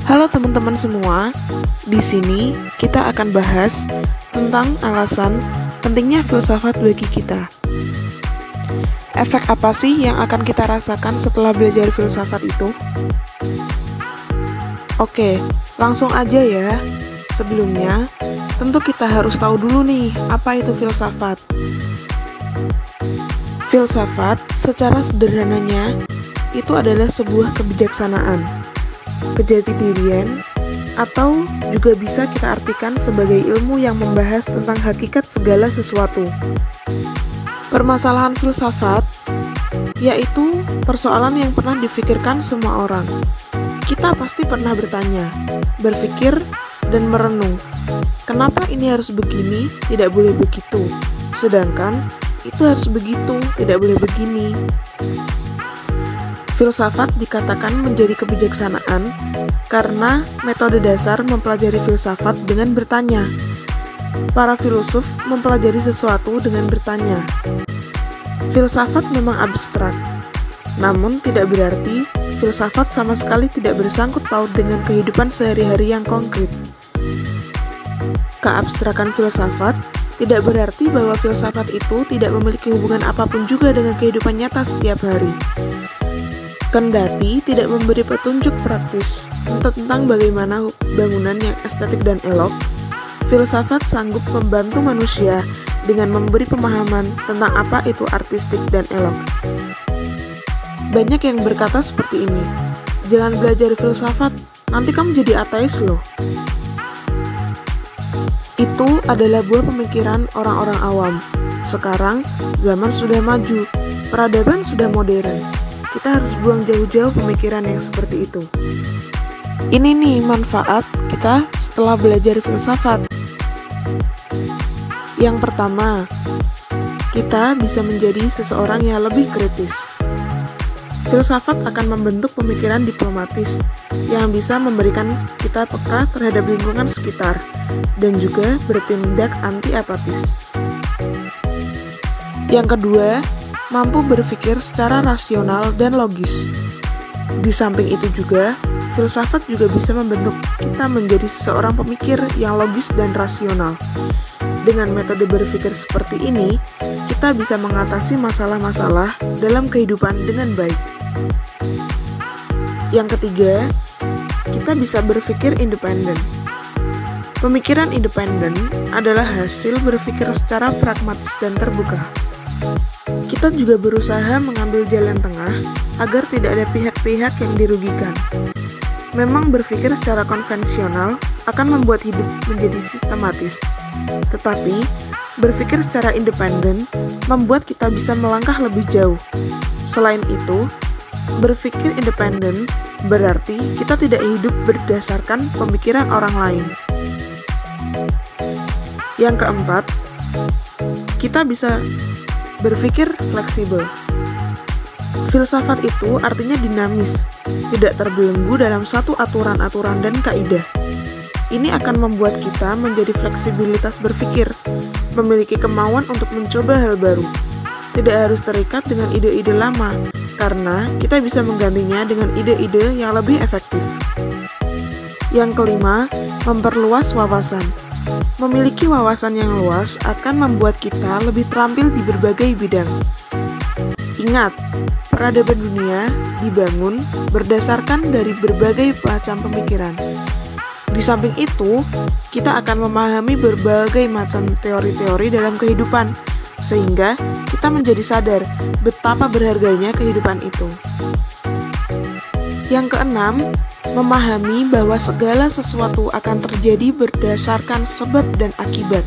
Halo teman-teman semua, di sini kita akan bahas tentang alasan pentingnya filsafat bagi kita. Efek apa sih yang akan kita rasakan setelah belajar filsafat itu? Oke, langsung aja ya. Sebelumnya, tentu kita harus tahu dulu nih, apa itu filsafat. Filsafat secara sederhananya itu adalah sebuah kebijaksanaan, kejati dirian, atau juga bisa kita artikan sebagai ilmu yang membahas tentang hakikat segala sesuatu. Permasalahan filsafat yaitu persoalan yang pernah difikirkan semua orang. Kita pasti pernah bertanya, berpikir, dan merenung, kenapa ini harus begini, tidak boleh begitu, sedangkan itu harus begitu, tidak boleh begini. Filsafat dikatakan menjadi kebijaksanaan karena metode dasar mempelajari filsafat dengan bertanya. Para filosof mempelajari sesuatu dengan bertanya. Filsafat memang abstrak, namun tidak berarti filsafat sama sekali tidak bersangkut paut dengan kehidupan sehari-hari yang konkret. Keabstrakan filsafat tidak berarti bahwa filsafat itu tidak memiliki hubungan apapun juga dengan kehidupan nyata setiap hari. Kendati tidak memberi petunjuk praktis tentang bagaimana bangunan yang estetik dan elok, filsafat sanggup membantu manusia dengan memberi pemahaman tentang apa itu artistik dan elok. Banyak yang berkata seperti ini, jangan belajar filsafat, nanti kamu jadi ateis loh. Itu adalah buah pemikiran orang-orang awam. Sekarang, zaman sudah maju, peradaban sudah modern. Kita harus buang jauh-jauh pemikiran yang seperti itu. Ini nih manfaat kita setelah belajar filsafat. Yang pertama, kita bisa menjadi seseorang yang lebih kritis. Filsafat akan membentuk pemikiran diplomatis yang bisa memberikan kita peka terhadap lingkungan sekitar dan juga bertindak anti-apatis. Yang kedua, mampu berpikir secara rasional dan logis. Di samping itu juga, filsafat juga bisa membentuk kita menjadi seseorang pemikir yang logis dan rasional. Dengan metode berpikir seperti ini, kita bisa mengatasi masalah-masalah dalam kehidupan dengan baik. Yang ketiga, kita bisa berpikir independen. Pemikiran independen adalah hasil berpikir secara pragmatis dan terbuka. Kita juga berusaha mengambil jalan tengah agar tidak ada pihak-pihak yang dirugikan. Memang berpikir secara konvensional akan membuat hidup menjadi sistematis, tetapi berpikir secara independen membuat kita bisa melangkah lebih jauh. Selain itu, berpikir independen berarti kita tidak hidup berdasarkan pemikiran orang lain. Yang keempat, kita bisa berpikir fleksibel. Filsafat itu artinya dinamis, tidak terbelenggu dalam satu aturan-aturan dan kaidah. Ini akan membuat kita menjadi fleksibilitas berpikir, memiliki kemauan untuk mencoba hal baru. Tidak harus terikat dengan ide-ide lama, karena kita bisa menggantinya dengan ide-ide yang lebih efektif. Yang kelima, memperluas wawasan. Memiliki wawasan yang luas akan membuat kita lebih terampil di berbagai bidang. Ingat, peradaban dunia dibangun berdasarkan dari berbagai macam pemikiran. Di samping itu, kita akan memahami berbagai macam teori-teori dalam kehidupan, sehingga kita menjadi sadar betapa berharganya kehidupan itu. Yang keenam, memahami bahwa segala sesuatu akan terjadi berdasarkan sebab dan akibat.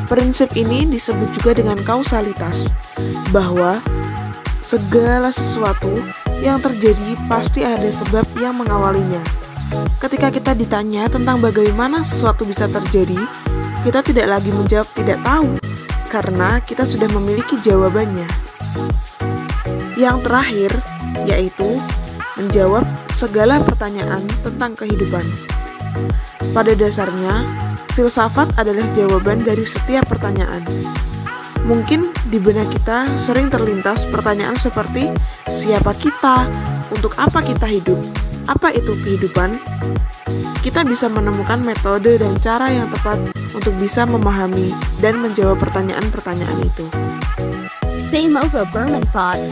Prinsip ini disebut juga dengan kausalitas, bahwa segala sesuatu yang terjadi pasti ada sebab yang mengawalinya. Ketika kita ditanya tentang bagaimana sesuatu bisa terjadi, kita tidak lagi menjawab tidak tahu, karena kita sudah memiliki jawabannya. Yang terakhir, yaitu menjawab segala pertanyaan tentang kehidupan. Pada dasarnya, filsafat adalah jawaban dari setiap pertanyaan. Mungkin di benak kita sering terlintas pertanyaan seperti siapa kita, untuk apa kita hidup, apa itu kehidupan? Kita bisa menemukan metode dan cara yang tepat untuk bisa memahami dan menjawab pertanyaan-pertanyaan itu. Same over Bermanfaat.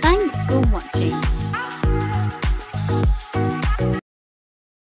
Thanks for watching.